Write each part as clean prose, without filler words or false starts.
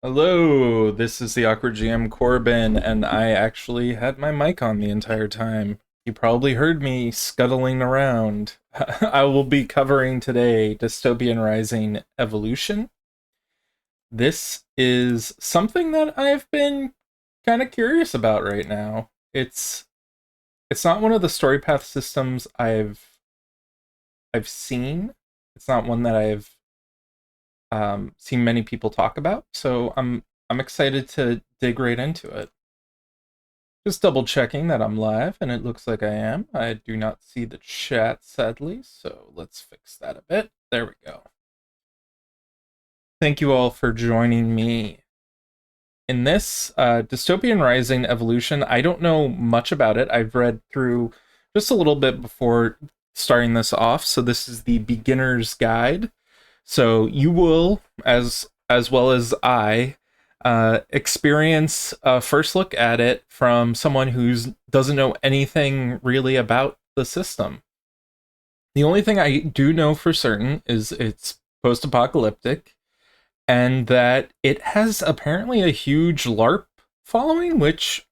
Hello, this is the Awkward GM Corbin, and I actually had my mic on the entire time. You probably heard me scuttling around. I will be covering today Dystopian Rising Evolution. This is something that I've been kind of curious about right now. It's not one of the story path systems I've seen. It's not one that I've seen many people talk about, so I'm excited to dig right into it. Just double checking that I'm live, and it looks like I am. I do not see the chat, sadly, so let's fix that a bit. There we go. Thank you all for joining me. In this Dystopian Rising Evolution, I don't know much about it. I've read through just a little bit before starting this off, so this is the beginner's guide. So you will, as well as I, experience a first look at it from someone who doesn't know anything really about the system. The only thing I do know for certain is it's post-apocalyptic, and that it has apparently a huge LARP following, which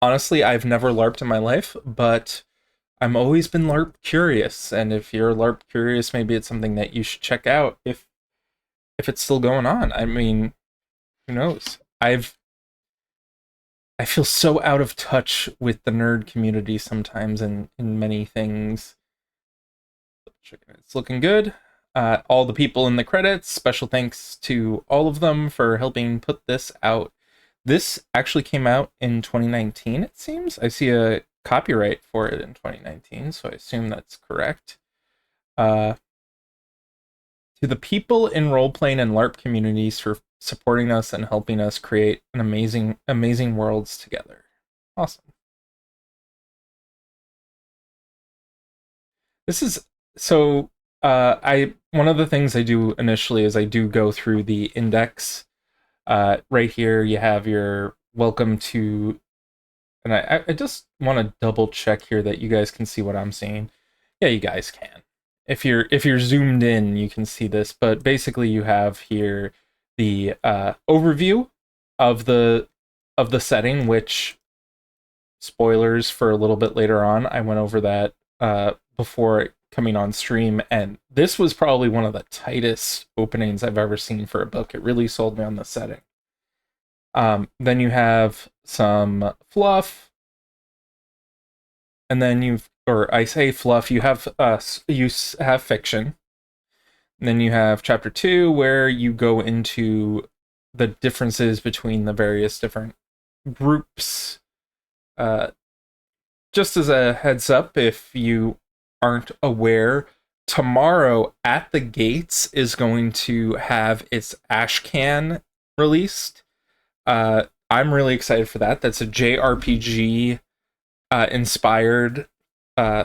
honestly I've never LARPed in my life, but I'm always been LARP curious, and if you're LARP curious, maybe it's something that you should check out if it's still going on. I mean, who knows? I feel so out of touch with the nerd community sometimes in many things. It's looking good. All the people in the credits, special thanks to all of them for helping put this out. This actually came out in 2019, it seems. I see a copyright for it in 2019, so I assume that's correct. To the people in role-playing and LARP communities for supporting us and helping us create an amazing worlds together. Awesome. This is so I one of the things I do initially is I do go through the index. Right here you have your welcome to, and I just want to double check here that you guys can see what I'm seeing. Yeah, you guys can. If you're zoomed in, you can see this, but basically you have here the overview of the setting, which spoilers for a little bit later on. I went over that before coming on stream, and this was probably one of the tightest openings I've ever seen for a book. It really sold me on the setting. Then you have some fluff, and then or I say fluff, you have have fiction. And then you have chapter 2, where you go into the differences between the various different groups. Uh, just as a heads up, if you aren't aware, tomorrow at the Gates is going to have its Ashcan released. I'm really excited for that. That's a JRPG inspired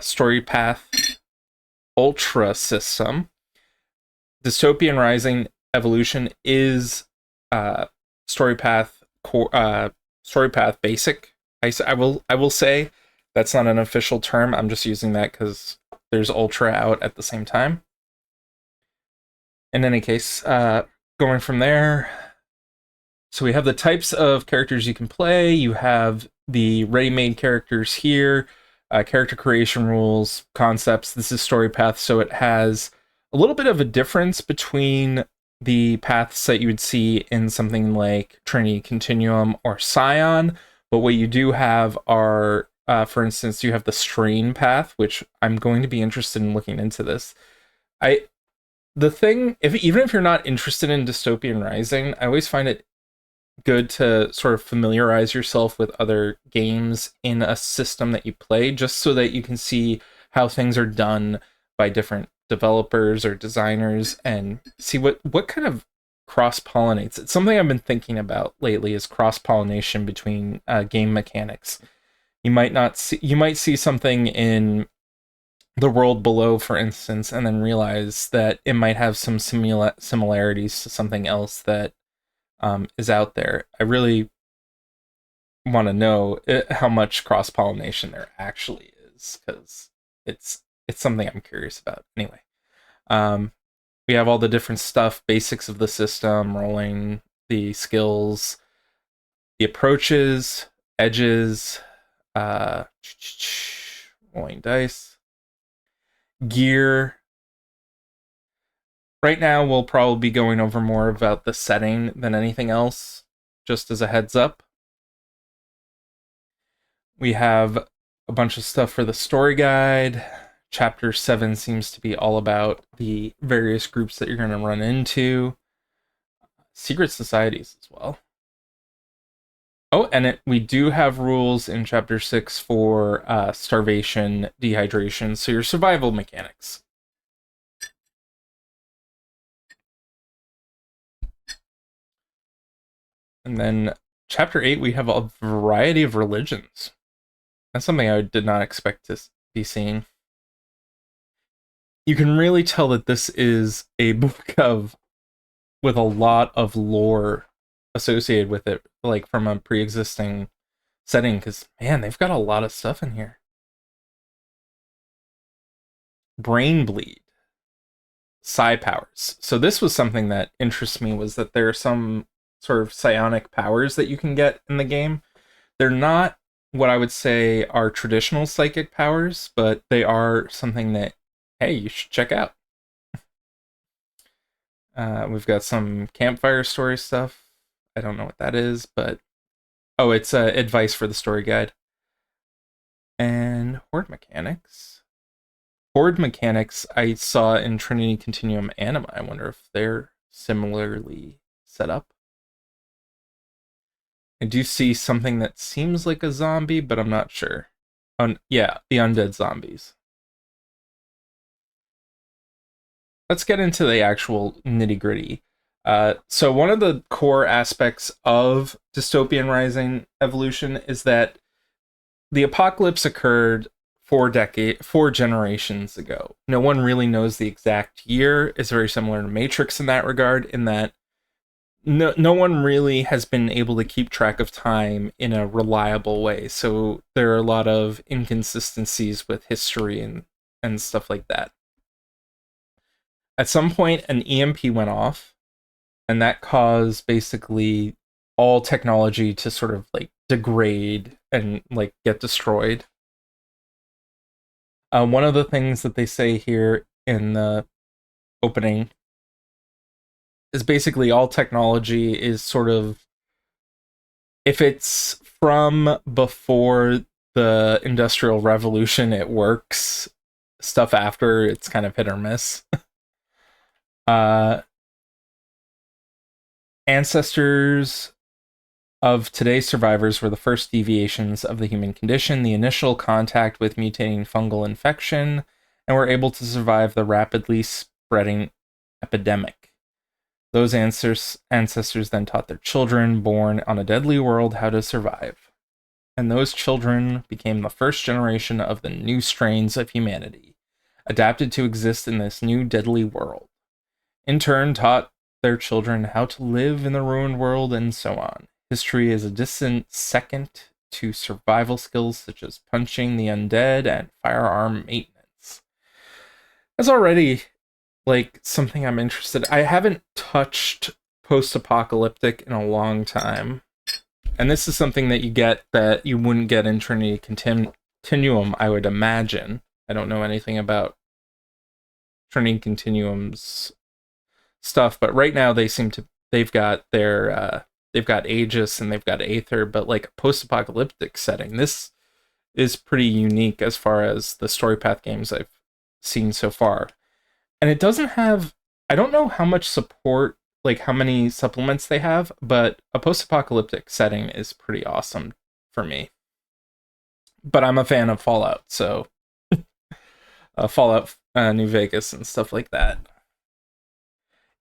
story path ultra system. Dystopian Rising Evolution is story path basic. I will say that's not an official term. I'm just using that because there's ultra out at the same time. In any case, going from there, so we have the types of characters you can play. You have the ready-made characters here, character creation rules, concepts. This is story path, so it has a little bit of a difference between the paths that you would see in something like Trinity Continuum or Scion. But what you do have are, for instance, you have the strain path, which I'm going to be interested in looking into this. The thing, even if you're not interested in Dystopian Rising, I always find it good to sort of familiarize yourself with other games in a system that you play, just so that you can see how things are done by different developers or designers and see what kind of cross pollinates. It's something I've been thinking about lately, is cross pollination between game mechanics. You might see something in the world below, for instance, and then realize that it might have some similarities to something else that is out there. I really want to know how much cross pollination there actually is, because it's something I'm curious about. Anyway, we have all the different stuff, basics of the system, rolling, the skills, the approaches, edges, uh, rolling dice, gear. Right now, we'll probably be going over more about the setting than anything else, just as a heads up. We have a bunch of stuff for the story guide. Chapter 7 seems to be all about the various groups that you're going to run into, secret societies as well. Oh, and we do have rules in Chapter 6 for starvation, dehydration, so your survival mechanics. And then Chapter 8, we have a variety of religions. That's something I did not expect to be seeing. You can really tell that this is a book with a lot of lore associated with it, like from a pre-existing setting, because man, they've got a lot of stuff in here. Brain bleed, psi powers. So this was something that interests me, was that there are some sort of psionic powers that you can get in the game. They're not what I would say are traditional psychic powers, but they are something that, hey, you should check out. We've got some campfire story stuff. I don't know what that is, but oh, it's advice for the story guide. And horde mechanics. Horde mechanics I saw in Trinity Continuum Anima. I wonder if they're similarly set up. I do see something that seems like a zombie, but I'm not sure. Yeah, the undead zombies. Let's get into the actual nitty gritty. So one of the core aspects of Dystopian Rising evolution is that the apocalypse occurred 4 generations ago. No one really knows the exact year. It's very similar to Matrix in that regard, in that no one really has been able to keep track of time in a reliable way. So there are a lot of inconsistencies with history and stuff like that. At some point, an EMP went off, and that caused basically all technology to sort of like degrade and like get destroyed. One of the things that they say here in the opening is basically all technology is sort of, if it's from before the Industrial Revolution, it works. Stuff after, it's kind of hit or miss. Ancestors of today's survivors were the first deviations of the human condition, the initial contact with mutating fungal infection, and were able to survive the rapidly spreading epidemic. Those ancestors then taught their children born on a deadly world how to survive. And those children became the first generation of the new strains of humanity, adapted to exist in this new deadly world. In turn, taught their children how to live in the ruined world, and so on. History is a distant second to survival skills such as punching the undead and firearm maintenance. That's already like something I'm interested in. I haven't touched post-apocalyptic in a long time. And this is something that you get that you wouldn't get in Trinity Continuum, I would imagine. I don't know anything about Trinity Continuum's stuff, but right now they've got Aegis and they've got Aether, but like a post-apocalyptic setting. This is pretty unique as far as the story path games I've seen so far. And it doesn't have, I don't know how much support, like how many supplements they have, but a post-apocalyptic setting is pretty awesome for me. But I'm a fan of Fallout, so Fallout New Vegas and stuff like that.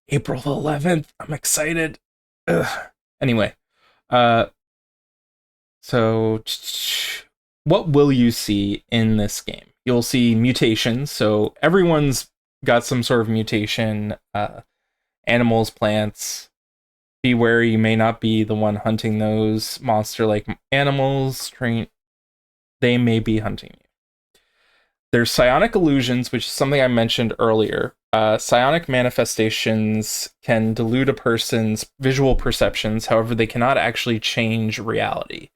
April 11th, I'm excited. Ugh. Anyway, so what will you see in this game? You'll see mutations, so everyone's got some sort of mutation. Animals, plants. Beware, you may not be the one hunting those monster-like animals. They may be hunting you. There's psionic illusions, which is something I mentioned earlier. Psionic manifestations can delude a person's visual perceptions, however, they cannot actually change reality.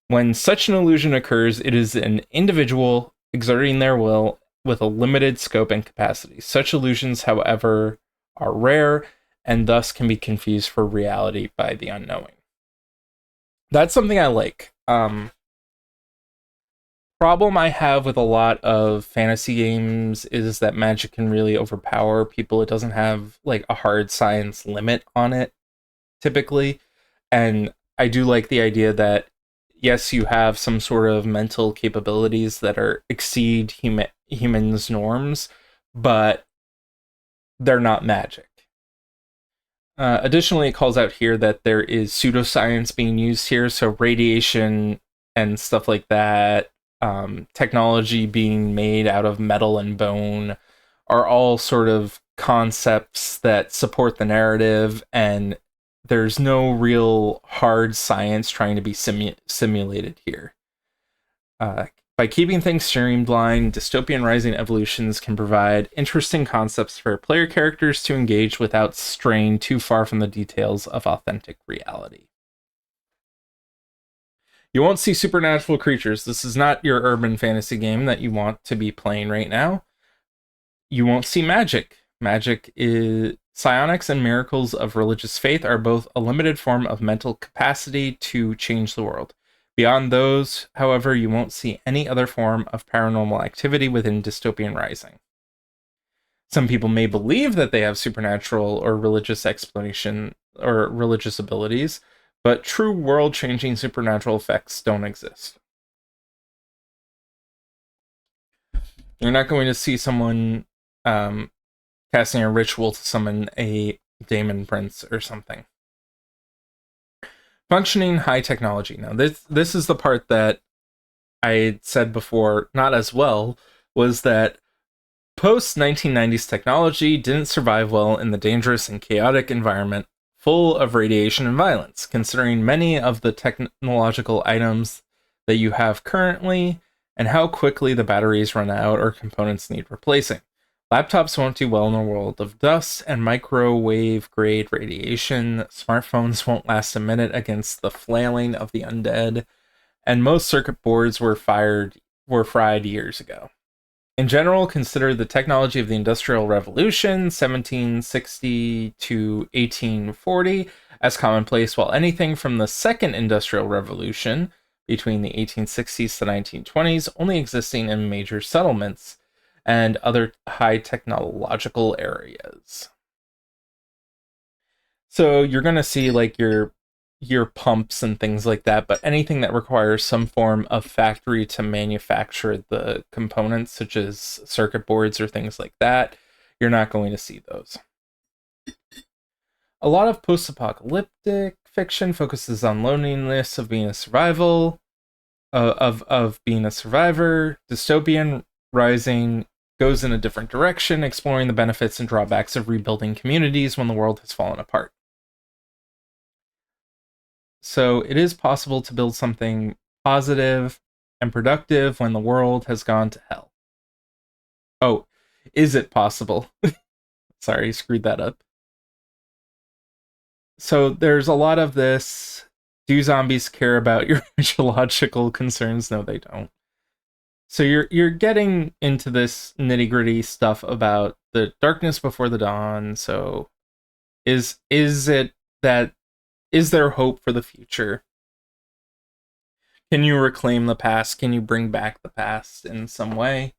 When such an illusion occurs, it is an individual exerting their will with a limited scope and capacity. Such illusions, however, are rare and thus can be confused for reality by the unknowing. That's something I like. Problem I have with a lot of fantasy games is that magic can really overpower people. It doesn't have like a hard science limit on it typically. And I do like the idea that yes, you have some sort of mental capabilities that are exceed humans' norms, but they're not magic. Additionally, it calls out here that there is pseudoscience being used here, so radiation and stuff like that, technology being made out of metal and bone, are all sort of concepts that support the narrative, and there's no real hard science trying to be simulated here. By keeping things streamlined, Dystopian Rising Evolutions can provide interesting concepts for player characters to engage without straying too far from the details of authentic reality. You won't see supernatural creatures. This is not your urban fantasy game that you want to be playing right now. You won't see magic. Magic is psionics and miracles of religious faith are both a limited form of mental capacity to change the world. Beyond those, however, you won't see any other form of paranormal activity within Dystopian Rising. Some people may believe that they have supernatural or religious explanation or religious abilities, but true world-changing supernatural effects don't exist. You're not going to see someone casting a ritual to summon a demon prince or something. Functioning high technology. Now, this is the part that I said before, not as well, was that post-1990s technology didn't survive well in the dangerous and chaotic environment full of radiation and violence, considering many of the technological items that you have currently and how quickly the batteries run out or components need replacing. Laptops won't do well in a world of dust and microwave-grade radiation. Smartphones won't last a minute against the flailing of the undead. And most circuit boards were fried years ago. In general, consider the technology of the Industrial Revolution, 1760 to 1840, as commonplace, while anything from the Second Industrial Revolution, between the 1860s to 1920s, only existing in major settlements and other high technological areas. So you're going to see like your pumps and things like that, but anything that requires some form of factory to manufacture the components, such as circuit boards or things like that, you're not going to see those. A lot of post-apocalyptic fiction focuses on loneliness of being a survival, of being a survivor. Dystopian Rising goes in a different direction, exploring the benefits and drawbacks of rebuilding communities when the world has fallen apart. So it is possible to build something positive and productive when the world has gone to hell. Oh, is it possible? Sorry, screwed that up. So there's a lot of this. Do zombies care about your ecological concerns? No, they don't. So you're getting into this nitty-gritty stuff about the darkness before the dawn. So is it that is there hope for the future? Can you reclaim the past? Can you bring back the past in some way?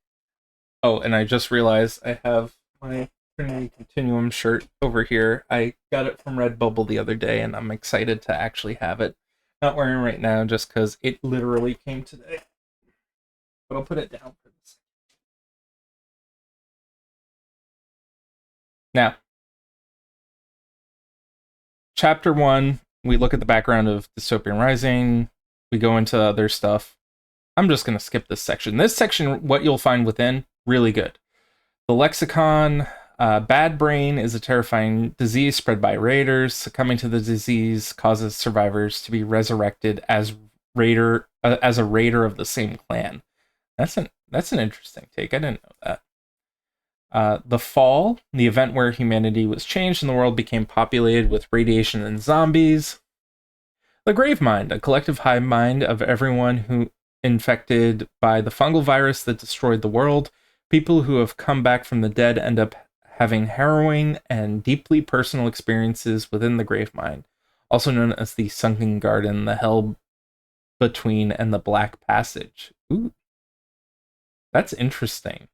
Oh, and I just realized I have my Trinity Continuum shirt over here. I got it from Redbubble the other day, and I'm excited to actually have it. Not wearing it right now just because it literally came today. But I'll put it down for this. Now, Chapter 1, we look at the background of Dystopian Rising. We go into other stuff. I'm just going to skip this section. This section, what you'll find within, really good. The lexicon, bad brain is a terrifying disease spread by raiders. Succumbing to the disease causes survivors to be resurrected as a raider of the same clan. That's an interesting take. I didn't know that. The Fall, the event where humanity was changed and the world became populated with radiation and zombies. The Grave Mind, a collective hive mind of everyone who infected by the fungal virus that destroyed the world. People who have come back from the dead end up having harrowing and deeply personal experiences within the Grave Mind, also known as the Sunken Garden, the Hell Between, and the Black Passage. Ooh, that's interesting.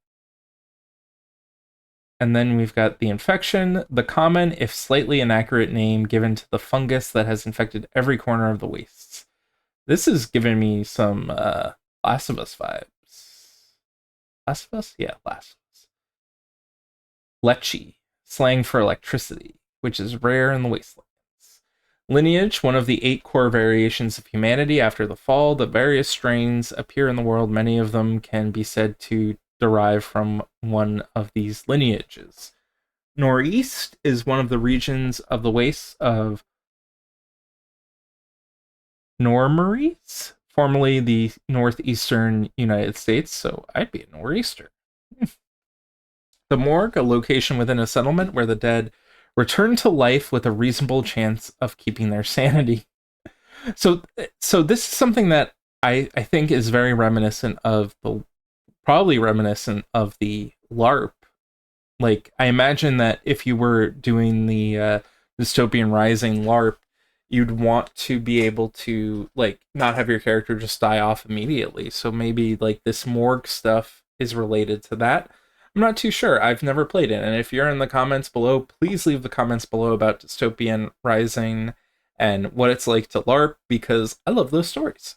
And then we've got the infection, the common, if slightly inaccurate name given to the fungus that has infected every corner of the wastes. This is giving me some Last of Us vibes. Last of Us? Yeah, Last of Us. Lechi, slang for electricity, which is rare in the wastelands. Lineage, one of the 8 core variations of humanity after the fall. The various strains appear in the world. Many of them can be said to derive from one of these lineages. Northeast is one of the regions of the wastes of Normaries, formerly the northeastern United States, so I'd be a nor'easter. The morgue, a location within a settlement where the dead return to life with a reasonable chance of keeping their sanity. So this is something that I think is very reminiscent of the probably reminiscent of the LARP. Like, I imagine that if you were doing the Dystopian Rising LARP, you'd want to be able to, like, not have your character just die off immediately. So maybe, like, this morgue stuff is related to that. I'm not too sure. I've never played it. And if you're in the comments below, please leave the comments below about Dystopian Rising and what it's like to LARP, because I love those stories.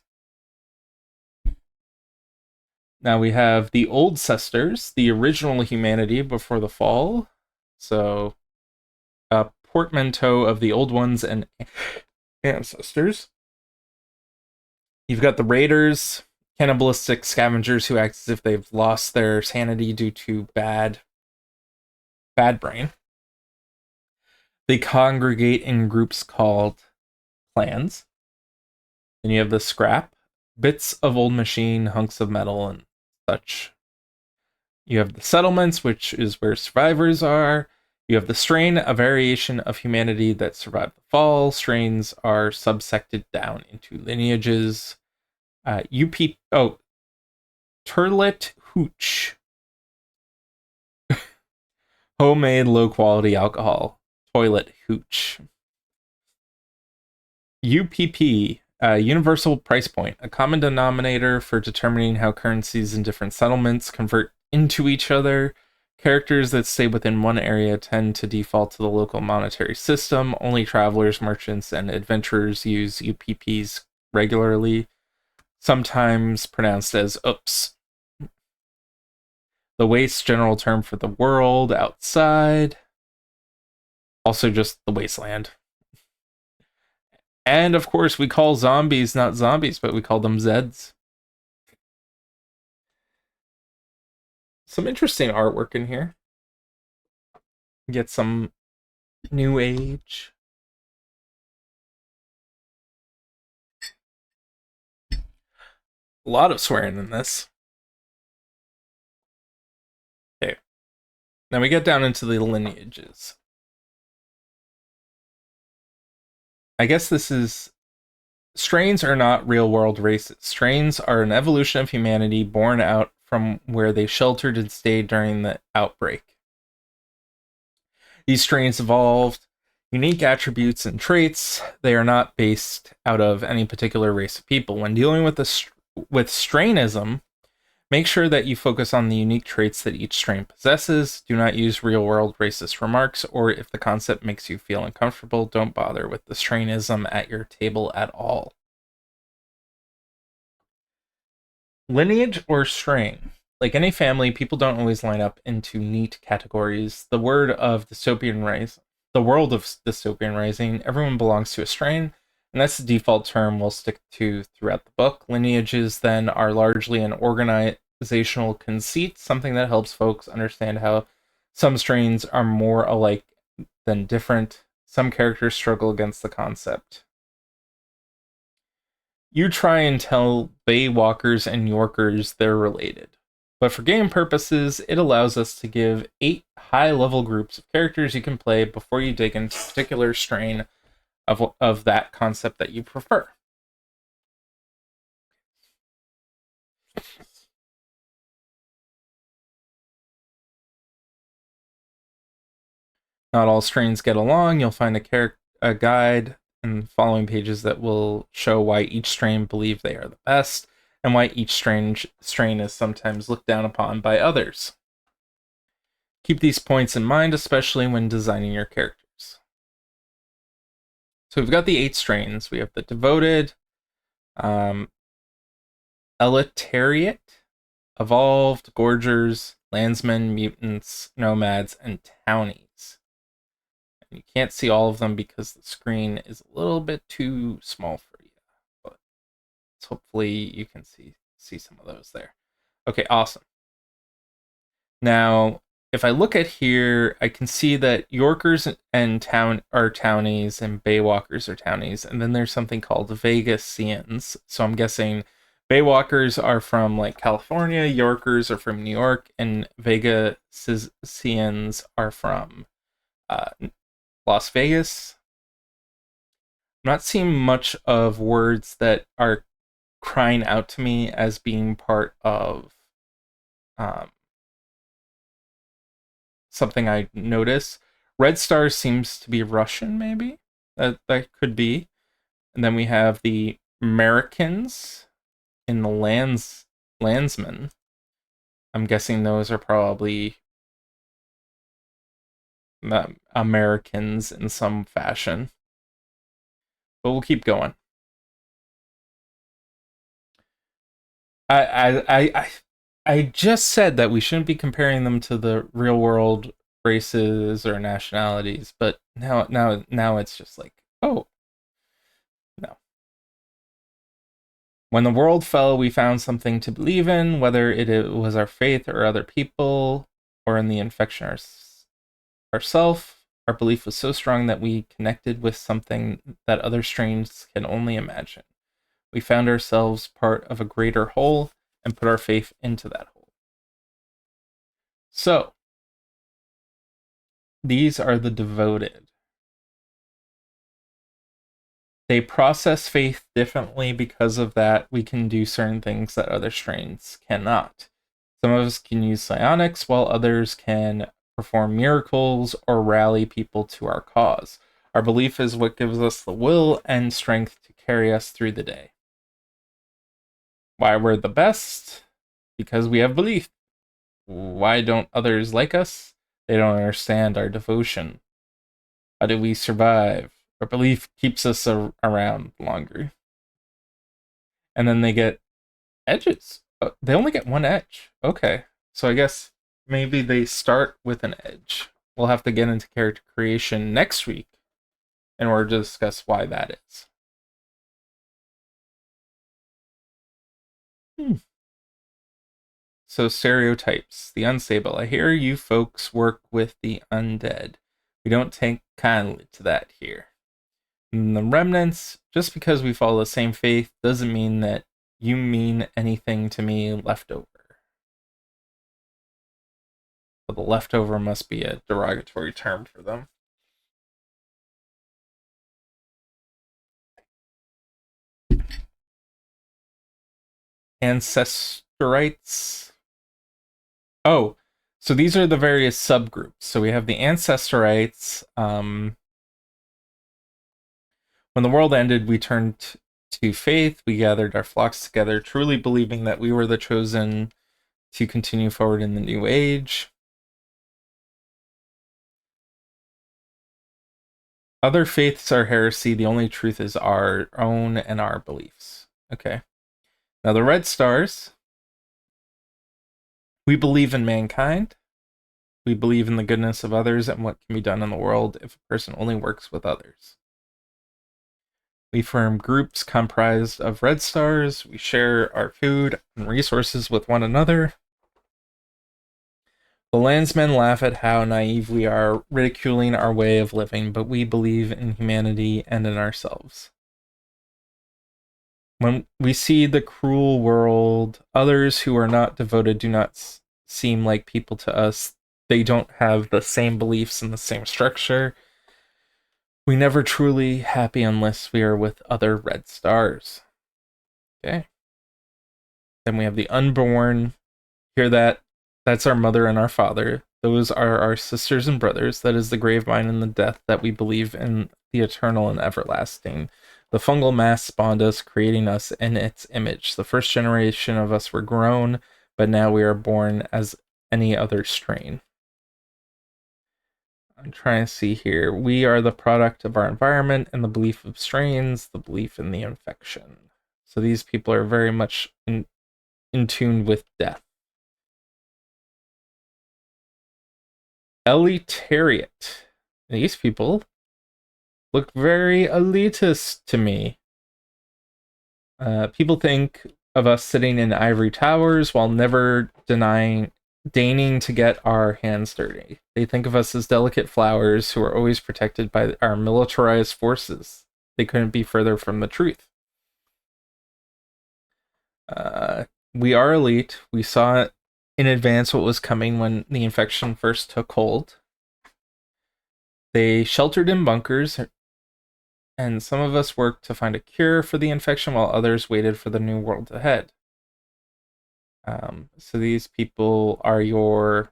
Now we have the Old Cestars, the original humanity before the fall. So, a portmanteau of the old ones and ancestors. You've got the Raiders, cannibalistic scavengers who act as if they've lost their sanity due to bad brain. They congregate in groups called clans. Then you have the Scrap, bits of old machine, hunks of metal, and such. You have the Settlements, which is where survivors are. You have the Strain, a variation of humanity that survived the fall. Strains are subsected down into lineages. Turlet Hooch. Homemade low quality alcohol. Toilet Hooch. UPP, universal price point, a common denominator for determining how currencies in different settlements convert into each other. Characters that stay within one area tend to default to the local monetary system. Only travelers, merchants, and adventurers use UPPs regularly, sometimes pronounced as oops. The waste, general term for the world outside. Also just the wasteland. And of course, we call zombies not zombies, but we call them Zeds. Some interesting artwork in here. Get some new age. A lot of swearing in this. Okay. Now we get down into the lineages. I guess this is... Strains are not real-world races. Strains are an evolution of humanity born out from where they sheltered and stayed during the outbreak. These strains evolved unique attributes and traits. They are not based out of any particular race of people. When dealing with strainism, make sure that you focus on the unique traits that each strain possesses. Do not use real-world racist remarks, or if the concept makes you feel uncomfortable, don't bother with the strainism at your table at all. Lineage or strain? Like any family, people don't always line up into neat categories. The world of Dystopian Rising, everyone belongs to a strain, and that's the default term we'll stick to throughout the book. Lineages, then, are largely an organizational conceit, something that helps folks understand how some strains are more alike than different. Some characters struggle against the concept. You try and tell Bay Walkers and Yorkers they're related. But for game purposes, it allows us to give 8 high-level groups of characters you can play before you dig into a particular strain of that concept that you prefer. Not all strains get along. You'll find a guide and following pages that will show why each strain believe they are the best and why each strain is sometimes looked down upon by others. Keep these points in mind, especially when designing your characters. So we've got the 8 strains. We have the Devoted, Elitariate, Evolved, Gorgers, Landsmen, Mutants, Nomads, and Townies. And you can't see all of them because the screen is a little bit too small for you, but hopefully you can see some of those there. Okay, awesome. Now, if I look at here, I can see that Yorkers and townies and Baywalkers are townies, and then there's something called Vegasians. So I'm guessing Baywalkers are from like California, Yorkers are from New York, and Vegasians are from Las Vegas. I'm not seeing much of words that are crying out to me as being part of something I notice. Red Star seems to be Russian, maybe? That could be. And then we have the Americans in the Landsmen. I'm guessing those are probably Americans in some fashion. But we'll keep going. I just said that we shouldn't be comparing them to the real world races or nationalities, but now it's just like, oh, no. When the world fell, we found something to believe in, whether it was our faith or other people, or in the infection ourself. Our belief was so strong that we connected with something that other strains can only imagine. We found ourselves part of a greater whole and put our faith into that whole. So, these are the Devoted. They process faith differently because of that. We can do certain things that other strains cannot. Some of us can use psionics, while others can perform miracles or rally people to our cause. Our belief is what gives us the will and strength to carry us through the day. Why we're the best? Because we have belief. Why don't others like us? They don't understand our devotion. How do we survive? Our belief keeps us around longer. And then they get edges. They only get one edge. Okay. So I guess maybe they start with an edge. We'll have to get into character creation next week in order to discuss why that is. So stereotypes. The unstable. I hear you folks work with the undead. We don't take kindly to that here. And the remnants, just because we follow the same faith doesn't mean that you mean anything to me leftover. But the leftover must be a derogatory term for them. Ancestorites. Oh, so these are the various subgroups. So we have the Ancestorites. When the world ended, we turned to faith. We gathered our flocks together, truly believing that we were the chosen to continue forward in the new age. Other faiths are heresy. The only truth is our own and our beliefs. Okay. Now, the Red Stars. We believe in mankind. We believe in the goodness of others and what can be done in the world if a person only works with others. We form groups comprised of Red Stars. We share our food and resources with one another. The Landsmen laugh at how naive we are, ridiculing our way of living, but we believe in humanity and in ourselves. When we see the cruel world, others who are not devoted do not seem like people to us. They don't have the same beliefs and the same structure. We never truly happy unless we are with other red stars. Okay. Then we have the unborn. Hear that? That's our mother and our father. Those are our sisters and brothers. That is the grave mine and the death that we believe in the eternal and everlasting. The fungal mass spawned us, creating us in its image. The first generation of us were grown, but now we are born as any other strain. I'm trying to see here. We are the product of our environment and the belief of strains, the belief in the infection. So these people are very much in tune with death. Elitariat. These people look very elitist to me. People think of us sitting in ivory towers while never deigning to get our hands dirty. They think of us as delicate flowers who are always protected by our militarized forces. They couldn't be further from the truth. We are elite. We saw in advance what was coming when the infection first took hold. They sheltered in bunkers, and some of us worked to find a cure for the infection while others waited for the new world ahead. So these people are your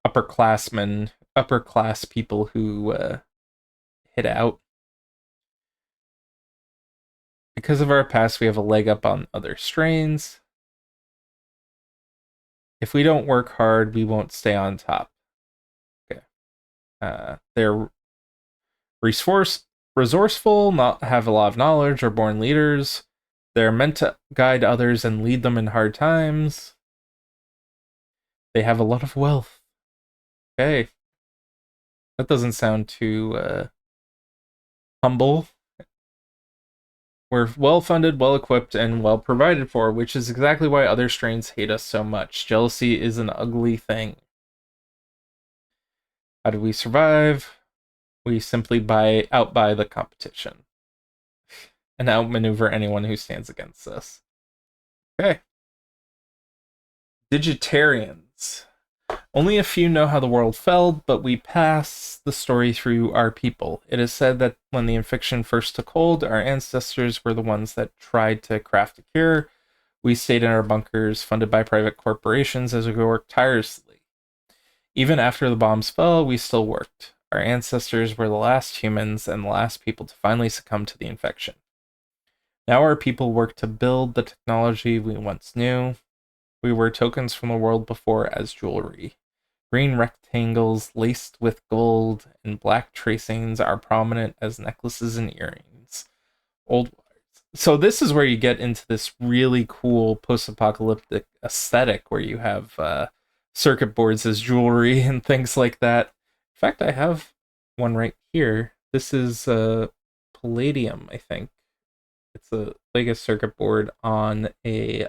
upperclassmen, upper class people who hit out. Because of our past, we have a leg up on other strains. If we don't work hard, we won't stay on top. Okay. They're resourceful, not have a lot of knowledge, or born leaders. They're meant to guide others and lead them in hard times. They have a lot of wealth. Okay. That doesn't sound too humble. We're well funded, well equipped, and well provided for, which is exactly why other strains hate us so much. Jealousy is an ugly thing. How do we survive? We simply outbuy the competition and outmaneuver anyone who stands against us. Okay. Digitarians. Only a few know how the world fell, but we pass the story through our people. It is said that when the infection first took hold, our ancestors were the ones that tried to craft a cure. We stayed in our bunkers, funded by private corporations, as we worked tirelessly. Even after the bombs fell, we still worked. Our ancestors were the last humans and the last people to finally succumb to the infection. Now our people work to build the technology we once knew. We were tokens from the world before as jewelry. Green rectangles laced with gold and black tracings are prominent as necklaces and earrings. Old So this is where you get into this really cool post-apocalyptic aesthetic where you have circuit boards as jewelry and things like that. In fact, I have one right here. This is palladium, I think. It's a circuit board on a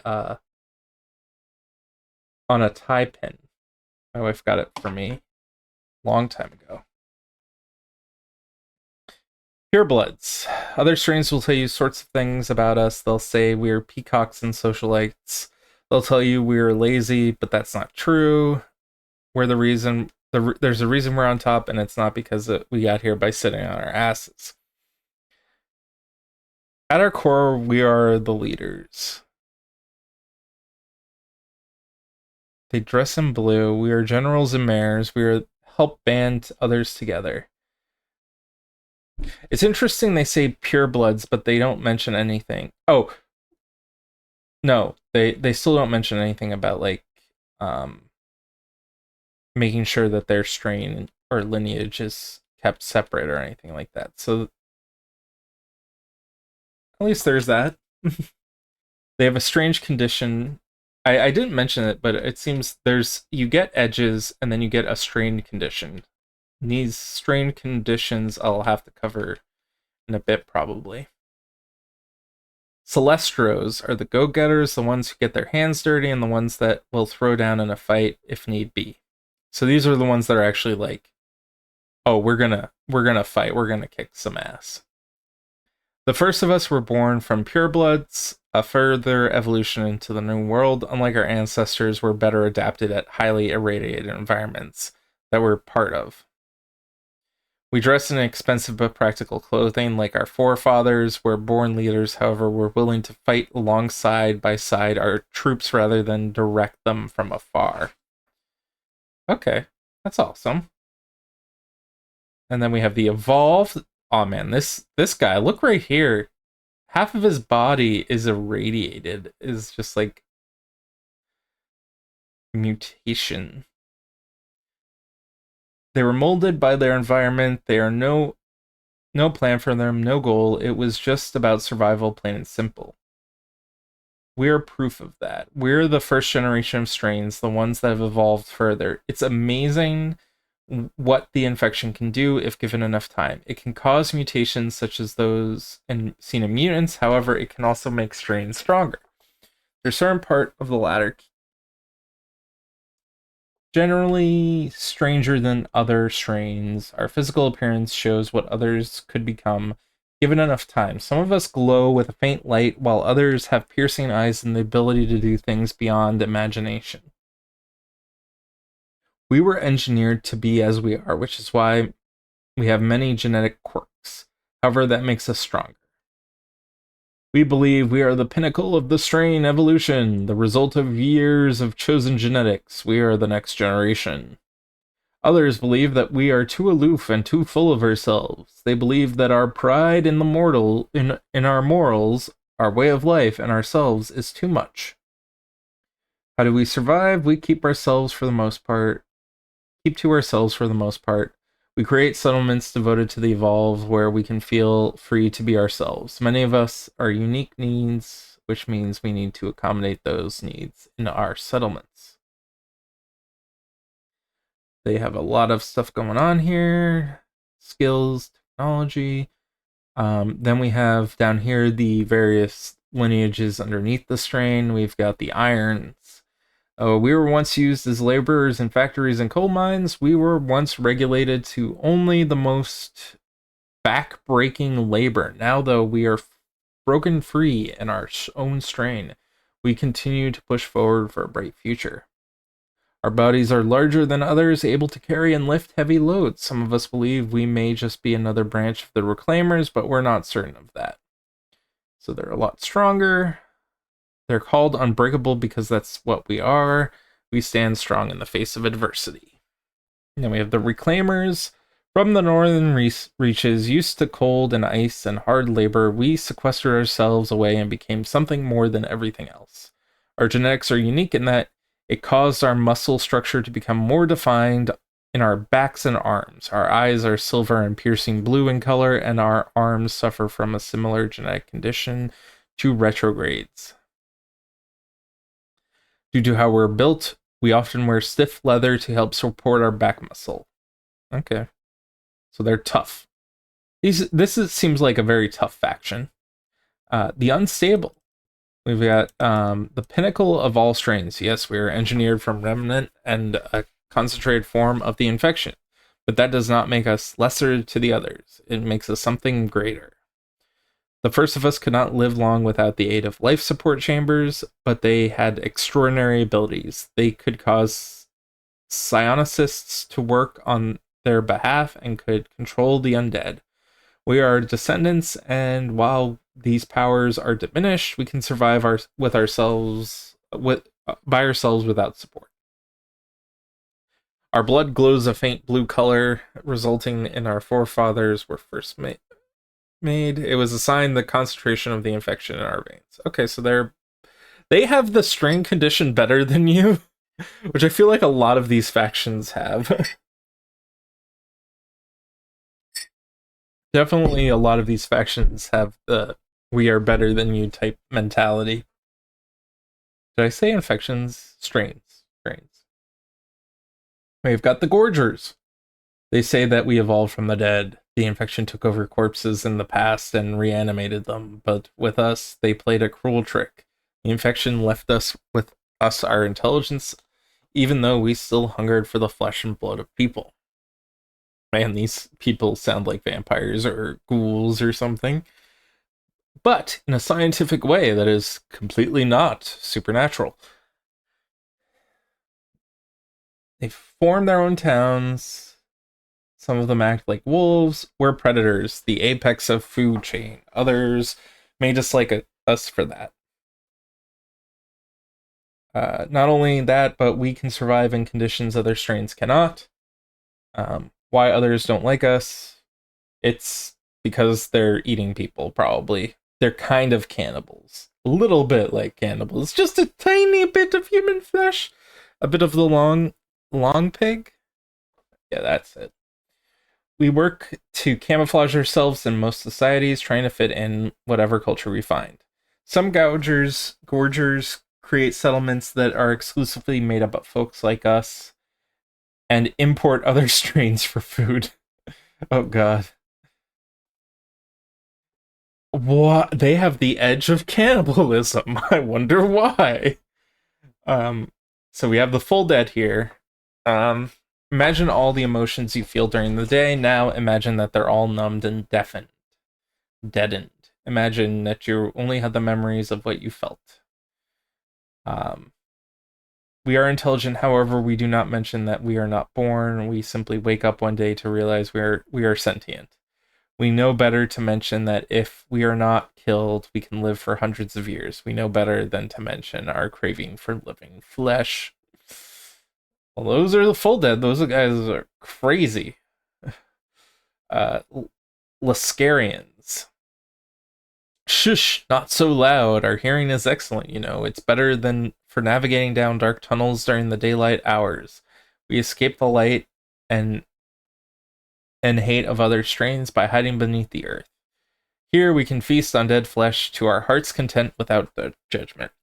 tie pin. My wife got it for me a long time ago. Purebloods. Other strains will tell you sorts of things about us. They'll say we're peacocks and socialites. They'll tell you we're lazy, but that's not true. We're the reason. There's a reason we're on top, and it's not because we got here by sitting on our asses. At our core, we are the leaders. They dress in blue. We are generals and mayors. We are help band others together. It's interesting they say purebloods, but they don't mention anything. Oh, no, they still don't mention anything about making sure that their strain or lineage is kept separate or anything like that. So at least there's that. They have a strange condition. I didn't mention it, but it seems you get edges and then you get a strained condition. These strained conditions I'll have to cover in a bit, probably. Celestros are the go-getters, the ones who get their hands dirty, and the ones that will throw down in a fight if need be. So these are the ones that are actually like, oh, we're gonna fight, we're gonna kick some ass. The first of us were born from purebloods, a further evolution into the new world. Unlike our ancestors, we're better adapted at highly irradiated environments that we're part of. We dress in expensive but practical clothing like our forefathers. We're born leaders, however, we're willing to fight alongside by side our troops rather than direct them from afar. Okay, that's awesome. And then we have the evolved. Oh man, this guy, look right here. Half of his body is irradiated, is just like mutation. They were molded by their environment. They are no plan for them, no goal. It was just about survival, plain and simple. We're proof of that. We're the first generation of strains, the ones that have evolved further. It's amazing what the infection can do if given enough time. It can cause mutations such as those seen in mutants. However, it can also make strains stronger. There's certain part of the latter generally stranger than other strains. Our physical appearance shows what others could become given enough time. Some of us glow with a faint light, while others have piercing eyes and the ability to do things beyond imagination. We were engineered to be as we are, which is why we have many genetic quirks. However, that makes us stronger. We believe we are the pinnacle of the strain evolution, the result of years of chosen genetics. We are the next generation. Others believe that we are too aloof and too full of ourselves. They believe that our pride in the mortal, in our morals, our way of life, and ourselves is too much. How do we survive? We keep to ourselves for the most part. We create settlements devoted to the evolved where we can feel free to be ourselves. Many of us are unique needs, which means we need to accommodate those needs in our settlements. They have a lot of stuff going on here. Skills, technology. Then we have down here the various lineages underneath the strain. We've got the irons. We were once used as laborers in factories and coal mines. We were once regulated to only the most back-breaking labor. Now, though, we are broken free in our own strain. We continue to push forward for a bright future. Our bodies are larger than others, able to carry and lift heavy loads. Some of us believe we may just be another branch of the Reclaimers, but we're not certain of that. So they're a lot stronger. They're called unbreakable because that's what we are. We stand strong in the face of adversity. And then we have the Reclaimers. From the northern reaches, used to cold and ice and hard labor, we sequestered ourselves away and became something more than everything else. Our genetics are unique in that it caused our muscle structure to become more defined in our backs and arms. Our eyes are silver and piercing blue in color, and our arms suffer from a similar genetic condition to retrogrades. Due to how we're built, we often wear stiff leather to help support our back muscle. Okay. So they're tough. Seems like a very tough faction. The unstable. We've got the pinnacle of all strains. Yes, we are engineered from remnant and a concentrated form of the infection. But that does not make us lesser to the others. It makes us something greater. The first of us could not live long without the aid of life support chambers, but they had extraordinary abilities. They could cause psionicysts to work on their behalf and could control the undead. We are descendants, and while these powers are diminished, we can survive by ourselves without support. Our blood glows a faint blue color, resulting in our forefathers were first made. It was a sign the concentration of the infection in our veins. Okay, so they have the strain condition better than you, which I feel like a lot of these factions have. Definitely a lot of these factions have the we are better than you type mentality. Did I say infections? Strains. We've got the Gorgers. They say that we evolved from the dead. The infection took over corpses in the past and reanimated them, but with us, they played a cruel trick. The infection left us with our intelligence, even though we still hungered for the flesh and blood of people. Man, these people sound like vampires or ghouls or something. but in a scientific way that is completely not supernatural. They form their own towns. Some of them act like wolves. We're predators, the apex of food chain. Others may dislike us for that. Not only that, but we can survive in conditions other strains cannot. Why others don't like us? It's because they're eating people, probably. They're kind of cannibals. A little bit like cannibals. Just a tiny bit of human flesh. A bit of the long pig. Yeah, that's it. We work to camouflage ourselves in most societies, trying to fit in whatever culture we find. Some gorgers create settlements that are exclusively made up of folks like us and import other strains for food. Oh god. What? They have the edge of cannibalism. I wonder why. Um, so we have the full dead here. Um, Imagine all the emotions you feel during the day. Now imagine that they're all numbed and deadened. Imagine that you only have the memories of what you felt. Um, we are intelligent, however, we do not mention that we are not born. We simply wake up one day to realize we are sentient. We know better to mention that if we are not killed, we can live for hundreds of years. We know better than to mention our craving for living flesh. Well, those are the full dead. Those guys are crazy. Uh, Lascarians. Shush, not so loud. Our hearing is excellent, you know. It's better than for navigating down dark tunnels during the daylight hours. We escape the light and hate of other strains by hiding beneath the earth. Here we can feast on dead flesh to our heart's content without the judgment.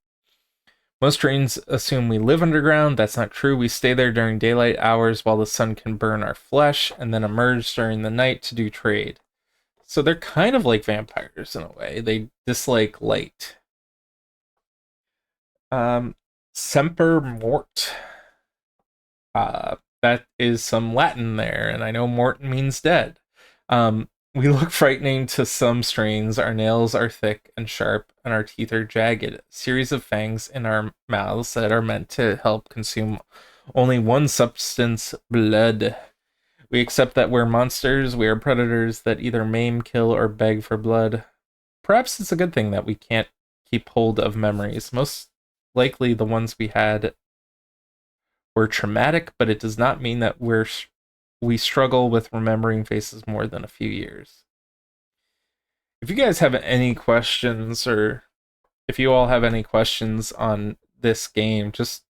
Most strains assume we live underground. That's not true. We stay there during daylight hours while the sun can burn our flesh and then emerge during the night to do trade. So they're kind of like vampires in a way. They dislike light. Semper Mort. That is some Latin there, and I know mort means dead. We look frightening to some strains. Our nails are thick and sharp, and our teeth are jagged. A series of fangs in our mouths that are meant to help consume only one substance, blood. We accept that we're monsters. We are predators that either maim, kill, or beg for blood. Perhaps it's a good thing that we can't keep hold of memories. Most likely, the ones we had were traumatic, but it does not mean that we struggle with remembering faces more than a few years. If you guys have any questions, or if you all have any questions on this game, just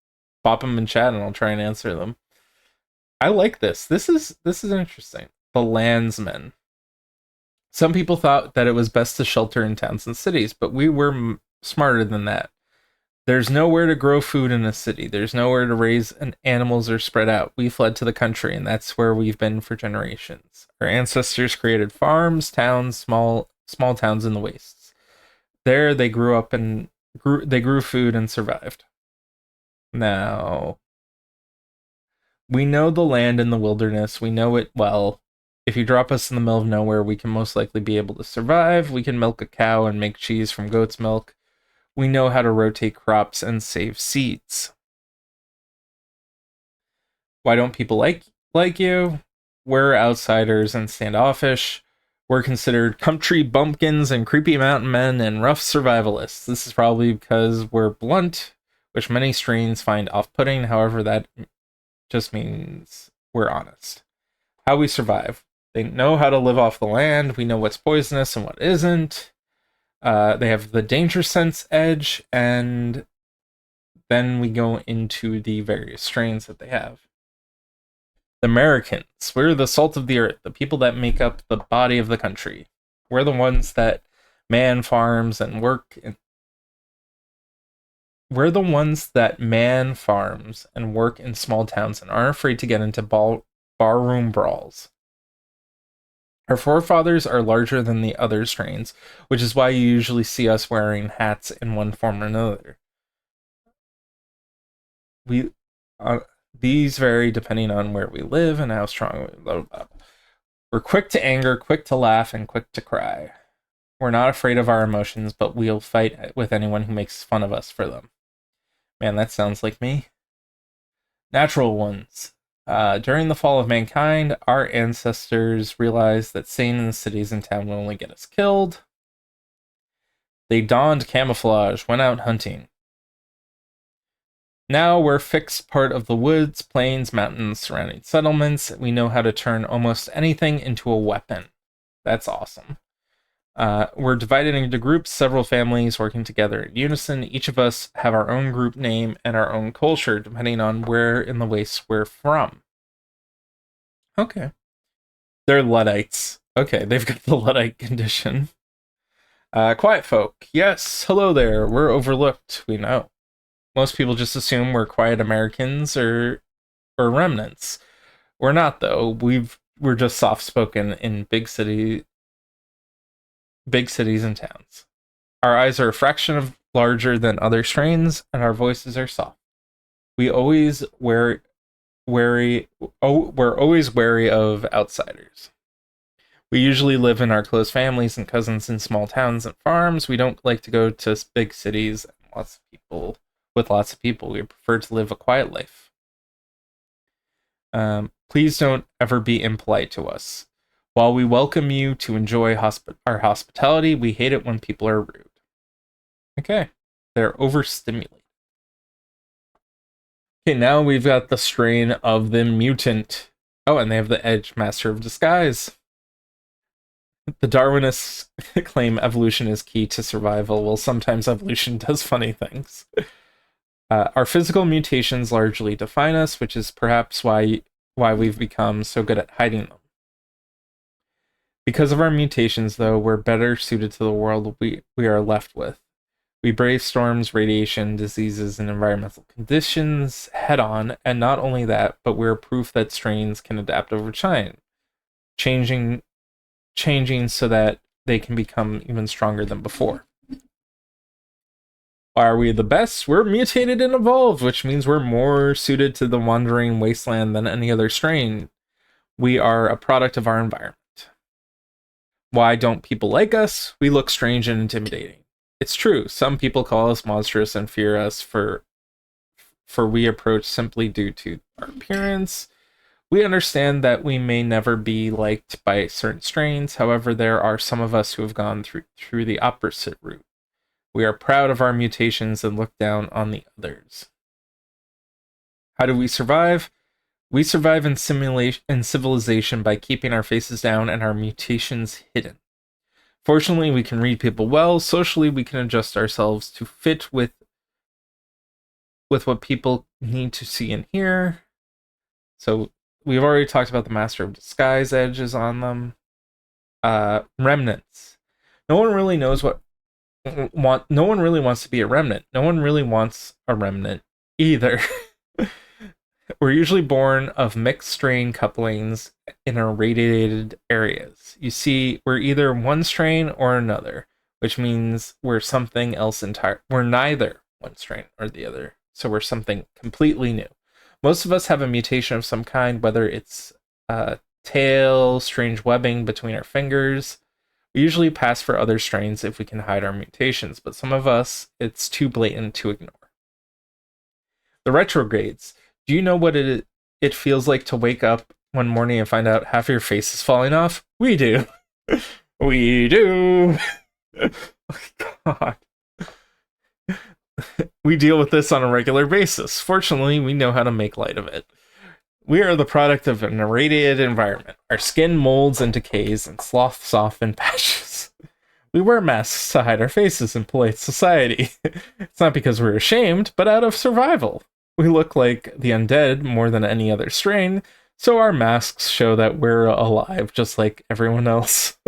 pop them in chat and I'll try and answer them. I like this. This is interesting. The Landsmen. Some people thought that it was best to shelter in towns and cities, but we were smarter than that. There's nowhere to grow food in a city. There's nowhere to raise animals or spread out. We fled to the country, and that's where we've been for generations. Our ancestors created farms, towns, small towns in the wastes. There, they grew food and survived. Now, we know the land in the wilderness. We know it well. If you drop us in the middle of nowhere, we can most likely be able to survive. We can milk a cow and make cheese from goat's milk. We know how to rotate crops and save seeds. Why don't people like you? We're outsiders and standoffish. We're considered country bumpkins and creepy mountain men and rough survivalists. This is probably because we're blunt, which many strains find off-putting. However, that just means we're honest. How we survive. They know how to live off the land. We know what's poisonous and what isn't. They have the danger sense edge, and then we go into the various strains that they have. The Americans, we're the salt of the earth, the people that make up the body of the country. We're the ones that man farms and work. We're the ones that man farms and work in small towns and aren't afraid to get into barroom brawls. Our forefathers are larger than the other strains, which is why you usually see us wearing hats in one form or another. We these vary depending on where we live and how strong we love. We're quick to anger, quick to laugh, and quick to cry. We're not afraid of our emotions, but we'll fight with anyone who makes fun of us for them. Man, that sounds like me. Natural ones. During the fall of mankind, our ancestors realized that staying in the cities and town will only get us killed. They donned camouflage, went out hunting. Now we're fixed part of the woods, plains, mountains, surrounding settlements. We know how to turn almost anything into a weapon. That's awesome. We're divided into groups, several families working together in unison. Each of us have our own group name and our own culture, depending on where in the Wastes we're from. Okay. They're Luddites. Okay, they've got the Luddite condition. Quiet folk. Yes, hello there. We're overlooked, we know. Most people just assume we're quiet Americans or remnants. We're not, though. We're just soft-spoken in big cities and towns. Our eyes are a fraction of larger than other strains, and our voices are soft. We're always wary of outsiders. We usually live in our close families and cousins in small towns and farms. We don't like to go to big cities and with lots of people. We prefer to live a quiet life. Please don't ever be impolite to us. While we welcome you to enjoy our hospitality, we hate it when people are rude. Okay, they're overstimulated. Okay, now we've got the strain of the mutant. Oh, and they have the Edge Master of Disguise. The Darwinists claim evolution is key to survival. Well, sometimes evolution does funny things. Our physical mutations largely define us, which is perhaps why we've become so good at hiding them. Because of our mutations, though, we're better suited to the world we are left with. We brave storms, radiation, diseases, and environmental conditions head on, and not only that, but we're proof that strains can adapt over time, changing so that they can become even stronger than before. Why are we the best? We're mutated and evolved, which means we're more suited to the wandering wasteland than any other strain. We are a product of our environment. Why don't people like us? We look strange and intimidating. It's true, some people call us monstrous and fear us for we approach simply due to our appearance. We understand that we may never be liked by certain strains. However, there are some of us who have gone through the opposite route. We are proud of our mutations and look down on the others. How do we survive? We survive in civilization by keeping our faces down and our mutations hidden. Fortunately, we can read people well. Socially, we can adjust ourselves to fit with what people need to see and hear. So we've already talked about the Master of Disguise edges on them. Remnants. No one really wants to be a remnant. No one really wants a remnant either. We're usually born of mixed strain couplings in irradiated areas. You see, we're either one strain or another, which means we're something else entirely. We're neither one strain or the other, so we're something completely new. Most of us have a mutation of some kind, whether it's tail, strange webbing between our fingers. We usually pass for other strains if we can hide our mutations, but some of us, it's too blatant to ignore. The retrogrades. Do you know what it feels like to wake up one morning and find out half your face is falling off? We do. We do. Oh, God. We deal with this on a regular basis. Fortunately, we know how to make light of it. We are the product of an irradiated environment. Our skin molds and decays and sloughs off in patches. We wear masks to hide our faces in polite society. It's not because we're ashamed, but out of survival. We look like the undead more than any other strain, so our masks show that we're alive just like everyone else.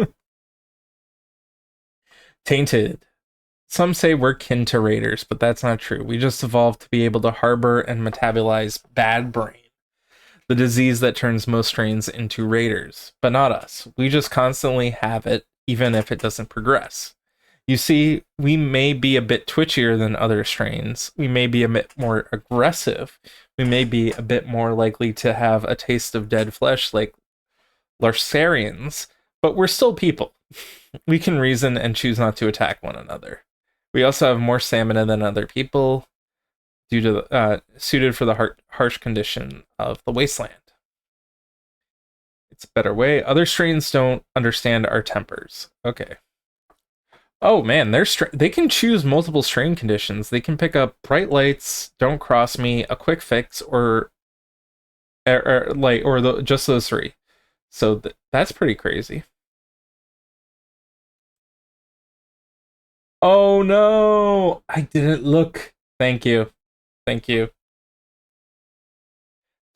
Tainted. Some say we're kin to raiders, but that's not true. We just evolved to be able to harbor and metabolize bad brain, the disease that turns most strains into raiders, but not us. We just constantly have it, even if it doesn't progress. You see, we may be a bit twitchier than other strains. We may be a bit more aggressive. We may be a bit more likely to have a taste of dead flesh like Larcarians, but we're still people. We can reason and choose not to attack one another. We also have more stamina than other people, due to suited for the harsh condition of the wasteland. It's a better way. Other strains don't understand our tempers. Okay. Oh man, they can choose multiple strain conditions. They can pick up bright lights, don't cross me, a quick fix, just those three. So that's pretty crazy. Oh no, I didn't look. Thank you, thank you.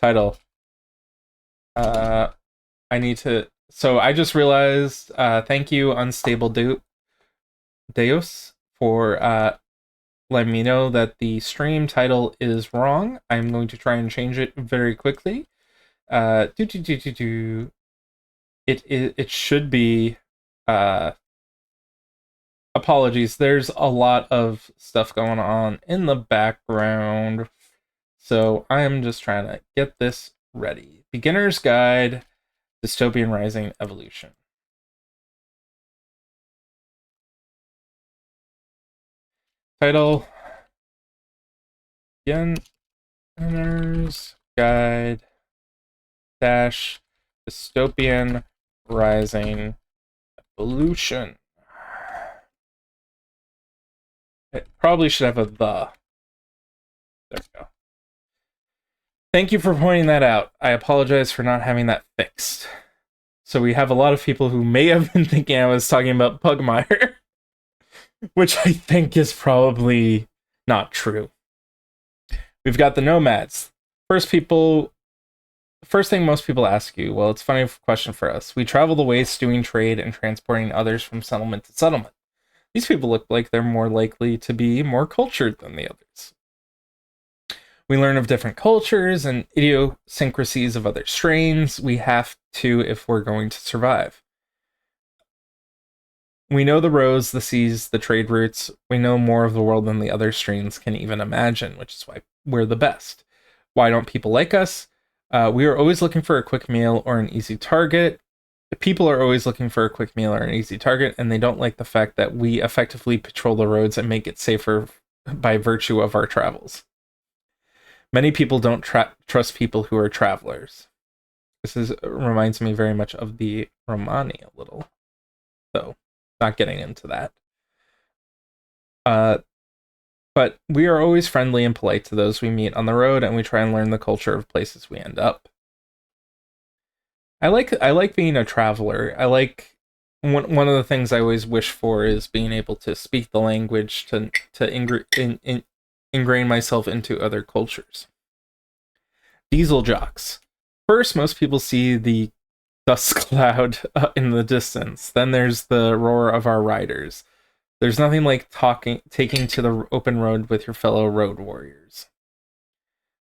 Title. Uh, I need to. So I just realized. Thank you, Unstable Deus, for letting me know that the stream title is wrong. I'm going to try and change it very quickly. Do do do do do. It should be. Apologies. There's a lot of stuff going on in the background, so I am just trying to get this ready. Beginner's Guide, Dystopian Rising Evolution. Title: Beginner's Guide dash Dystopian Rising Evolution. It probably should have a the. There we go. Thank you for pointing that out. I apologize for not having that fixed. So we have a lot of people who may have been thinking I was talking about Pugmire, which I think is probably not true. We've got the nomads. First thing most people ask you, well, it's a funny question for us. We travel the waste doing trade and transporting others from settlement to settlement. These people look like they're more likely to be more cultured than the others. We learn of different cultures and idiosyncrasies of other strains. We have to if we're going to survive. We know the roads, the seas, the trade routes. We know more of the world than the other strains can even imagine, which is why we're the best. Why don't people like us? We are always looking for a quick meal or an easy target. People are always looking for a quick meal or an easy target, and they don't like the fact that we effectively patrol the roads and make it safer by virtue of our travels. Many people don't trust people who are travelers. This reminds me very much of the Romani a little, though not getting into that. But we are always friendly and polite to those we meet on the road, and we try and learn the culture of places we end up. I like being a traveler. I like one of the things I always wish for is being able to speak the language to ingrain myself into other cultures. Diesel jocks. First, most people see the dust cloud in the distance. Then there's the roar of our riders. There's nothing like taking to the open road with your fellow road warriors.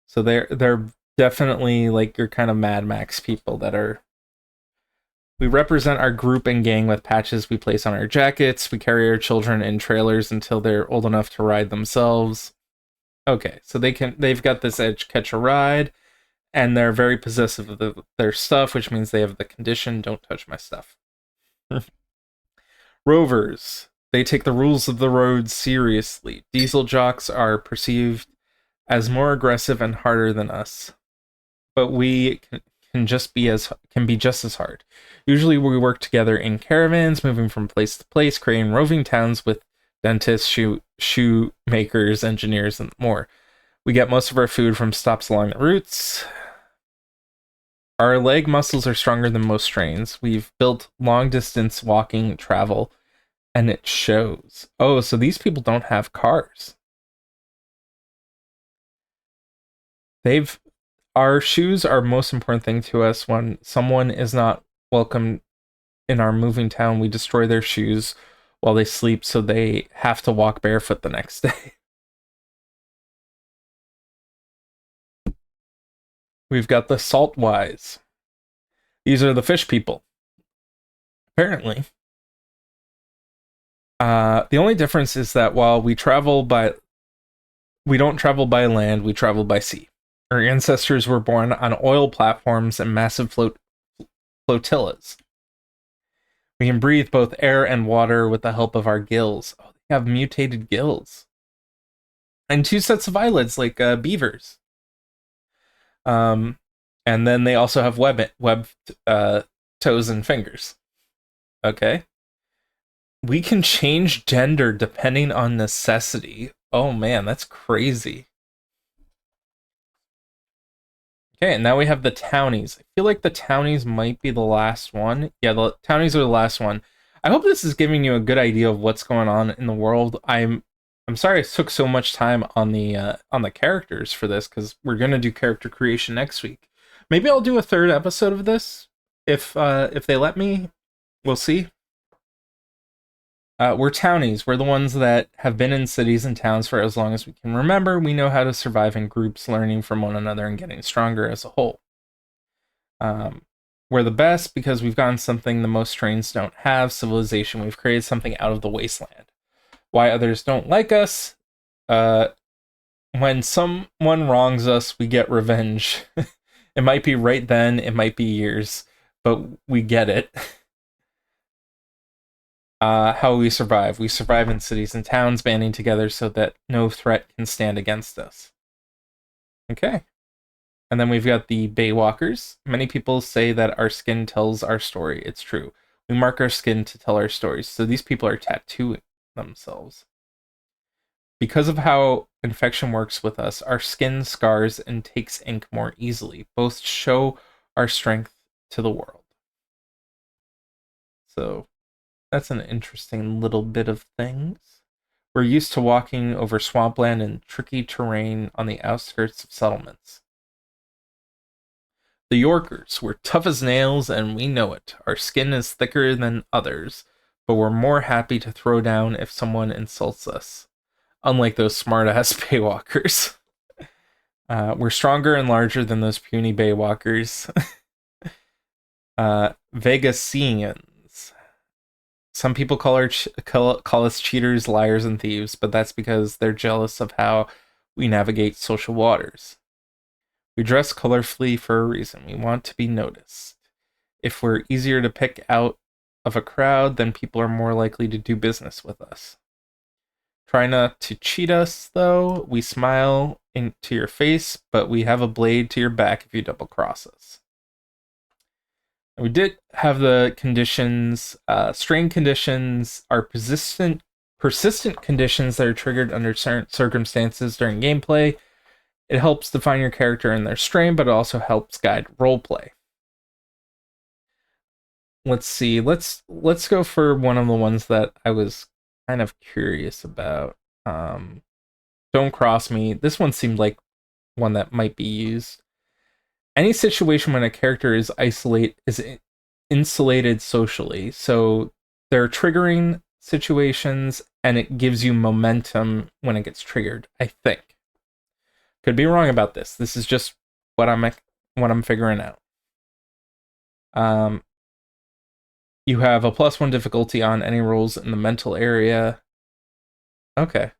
So they're definitely like your kind of Mad Max people that are. We represent our group and gang with patches we place on our jackets. We carry our children in trailers until they're old enough to ride themselves. Okay, so they've got this edge catch a ride, and they're very possessive of their stuff, which means they have the condition, don't touch my stuff. Rovers. They take the rules of the road seriously. Diesel jocks are perceived as more aggressive and harder than us, but we can be just as hard. Usually we work together in caravans, moving from place to place, creating roving towns with dentists, shoemakers, engineers, and more. We get most of our food from stops along the routes. Our leg muscles are stronger than most strains. We've built long distance walking travel, and it shows. Oh, so these people don't have cars. Our shoes are most important thing to us. When someone is not welcome in our moving town, we destroy their shoes while they sleep, so they have to walk barefoot the next day. We've got the Saltwise. These are the fish people. Apparently. The only difference is that while we don't travel by land, we travel by sea. Our ancestors were born on oil platforms and massive flotillas. We can breathe both air and water with the help of our gills. Oh, they have mutated gills. And two sets of eyelids like beavers. Um, and then they also have webbed toes and fingers. Okay. We can change gender depending on necessity. Oh man, that's crazy. Okay, and now we have the townies. I feel like the townies might be the last one. Yeah, the townies are the last one. I hope this is giving you a good idea of what's going on in the world. I'm sorry it took so much time on the characters for this because we're gonna do character creation next week. Maybe I'll do a third episode of this if they let me. We'll see. We're townies. We're the ones that have been in cities and towns for as long as we can remember. We know how to survive in groups, learning from one another and getting stronger as a whole. Um, we're the best because we've gotten something the most trains don't have, civilization. We've created something out of the wasteland. Why others don't like us? Uh, when someone wrongs us, we get revenge. It might be right then, it might be years, but we get it. How we survive. We survive in cities and towns, banding together so that no threat can stand against us. Okay. And then we've got the Baywalkers. Many people say that our skin tells our story. It's true. We mark our skin to tell our stories. So these people are tattooing themselves. Because of how infection works with us, our skin scars and takes ink more easily. Both show our strength to the world. So that's an interesting little bit of things. We're used to walking over swampland and tricky terrain on the outskirts of settlements. The Yorkers, we're tough as nails and we know it. Our skin is thicker than others, but we're more happy to throw down if someone insults us. Unlike those smart-ass Baywalkers. We're stronger and larger than those puny Baywalkers. Vegasians. Some people call us cheaters, liars, and thieves, but that's because they're jealous of how we navigate social waters. We dress colorfully for a reason. We want to be noticed. If we're easier to pick out of a crowd, then people are more likely to do business with us. Try not to cheat us, though. We smile into your face, but we have a blade to your back if you double cross us. We did have the conditions. Strain conditions are persistent conditions that are triggered under certain circumstances during gameplay. It helps define your character and their strain, but it also helps guide roleplay. Let's see. Let's go for one of the ones that I was kind of curious about. Don't cross me. This one seemed like one that might be used. Any situation when a character is insulated socially. So there are triggering situations, and it gives you momentum when it gets triggered. I think. Could be wrong about this. This is just what I'm figuring out. You have a +1 difficulty on any rolls in the mental area. Okay.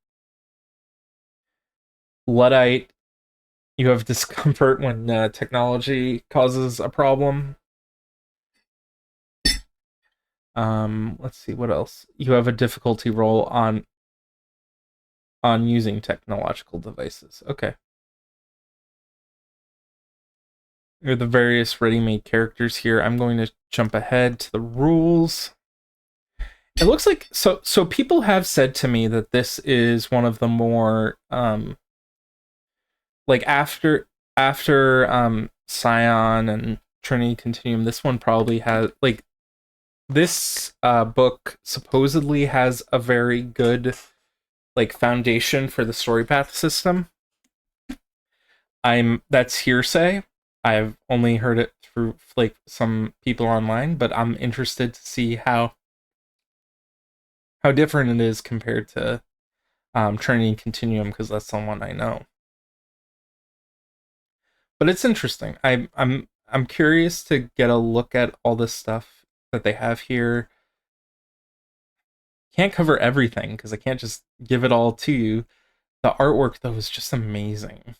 Luddite. You have discomfort when technology causes a problem. Let's see what else. You have a difficulty roll on using technological devices. Okay. Here are the various ready-made characters here. I'm going to jump ahead to the rules. It looks like so people have said to me that this is one of the more like after Scion and Trinity Continuum, this one probably has like this book supposedly has a very good like foundation for the story path system. That's hearsay. I've only heard it through like some people online, but I'm interested to see how different it is compared to Trinity Continuum because that's the one I know. But it's interesting. I'm curious to get a look at all this stuff that they have here. Can't cover everything because I can't just give it all to you. The artwork though is just amazing.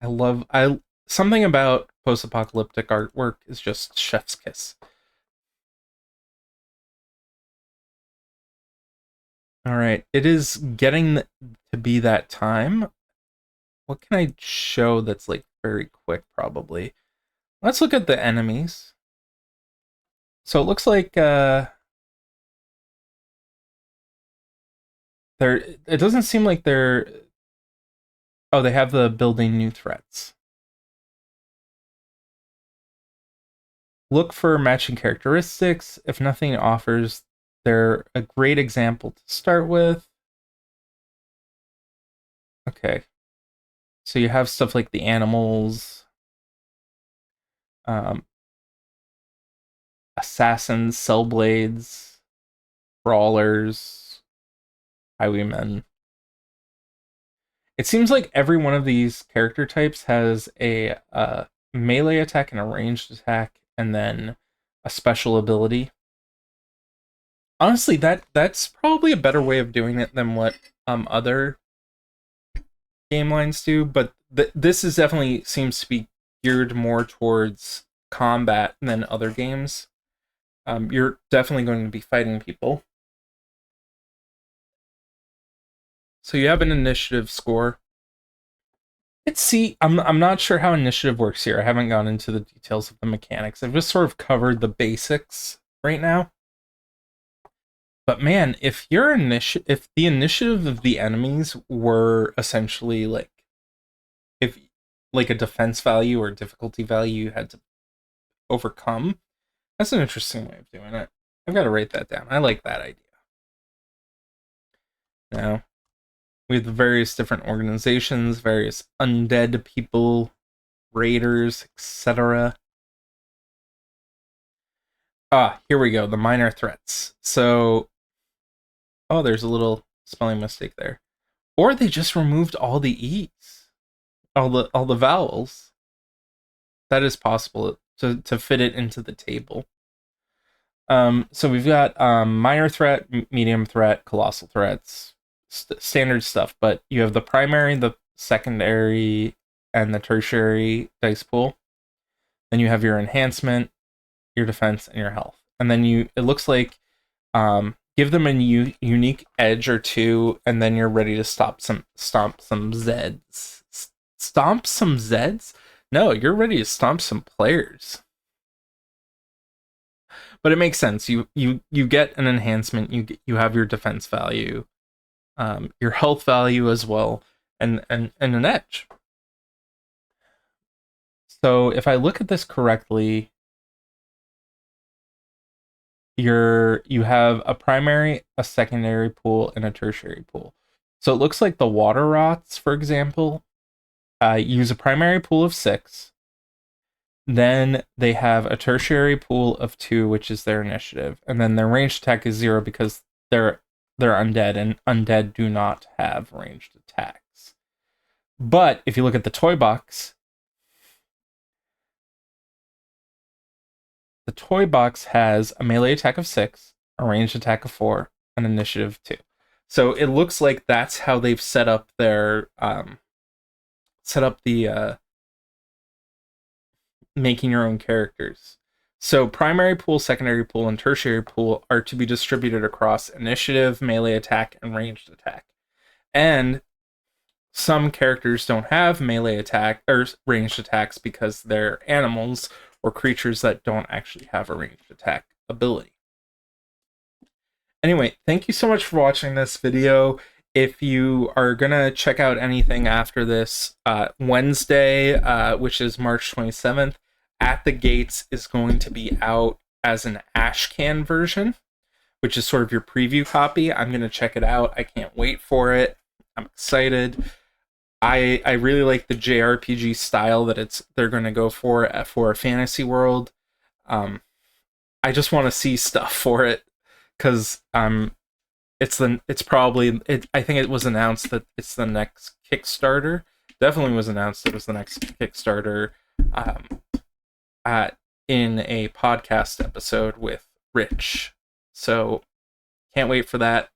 I something about post-apocalyptic artwork is just chef's kiss. All right, it is getting to be that time. What can I show that's like very quick? Probably. Let's look at the enemies. So it looks like they're. It doesn't seem like they're. Oh, they have the building new threats. Look for matching characteristics. If nothing offers, they're a great example to start with. Okay. So you have stuff like the animals, um, assassins, cellblades, brawlers, highwaymen. It seems like every one of these character types has a melee attack and a ranged attack, and then a special ability. Honestly, that's probably a better way of doing it than what other game lines do. But this is definitely seems to be geared more towards combat than other games. You're definitely going to be fighting people. So you have an initiative score. Let's see. I'm not sure how initiative works here. I haven't gone into the details of the mechanics. I've just sort of covered the basics right now. But man, if if the initiative of the enemies were essentially like if like a defense value or difficulty value you had to overcome, that's an interesting way of doing it. I've got to write that down. I like that idea. Now, we have the various different organizations, various undead people, raiders, etc. Ah, here we go. The minor threats. So, oh, there's a little spelling mistake there. Or they just removed all the e's, all the vowels. That is possible to fit it into the table. So we've got minor threat, medium threat, colossal threats, standard stuff. But you have the primary, the secondary, and the tertiary dice pool. Then you have your enhancement, your defense, and your health. And then it looks like give them a unique edge or two, and then you're ready to stomp some Zeds. Stomp some Zeds? No, you're ready to stomp some players. But it makes sense. You get an enhancement. You have your defense value, your health value as well, and an edge. So if I look at this correctly, you have a primary, a secondary pool, and a tertiary pool. So it looks like the water rots, for example, use a primary pool of 6. Then they have a tertiary pool of 2, which is their initiative, and then their ranged attack is 0 because they're undead, and undead do not have ranged attacks. But if you look at the toy box, the toy box has a melee attack of 6, a ranged attack of 4, an initiative 2. So it looks like that's how they've set up their the making your own characters. So primary pool, secondary pool, and tertiary pool are to be distributed across initiative, melee attack, and ranged attack. And some characters don't have melee attack or ranged attacks because they're animals or creatures that don't actually have a ranged attack ability. Anyway, thank you so much for watching this video. If you are gonna check out anything after this, Wednesday, which is March 27th, At the Gates is going to be out as an Ashcan version, which is sort of your preview copy. I'm gonna check it out. I can't wait for it. I'm excited. I really like the JRPG style that they're gonna go for a fantasy world. I just want to see stuff for it because I think it was announced that it's the next Kickstarter. Definitely was announced it was the next Kickstarter in a podcast episode with Rich. So can't wait for that.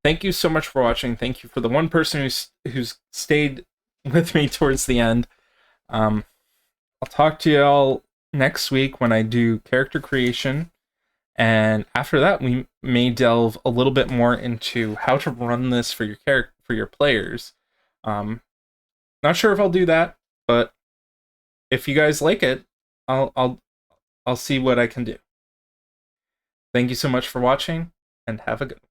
Thank you so much for watching. Thank you for the one person who's stayed with me towards the end. I'll talk to you all next week when I do character creation And after that, we may delve a little bit more into how to run this for your players. Not sure if I'll do that, but if you guys like it, I'll see what I can do. Thank you so much for watching, and have a good one.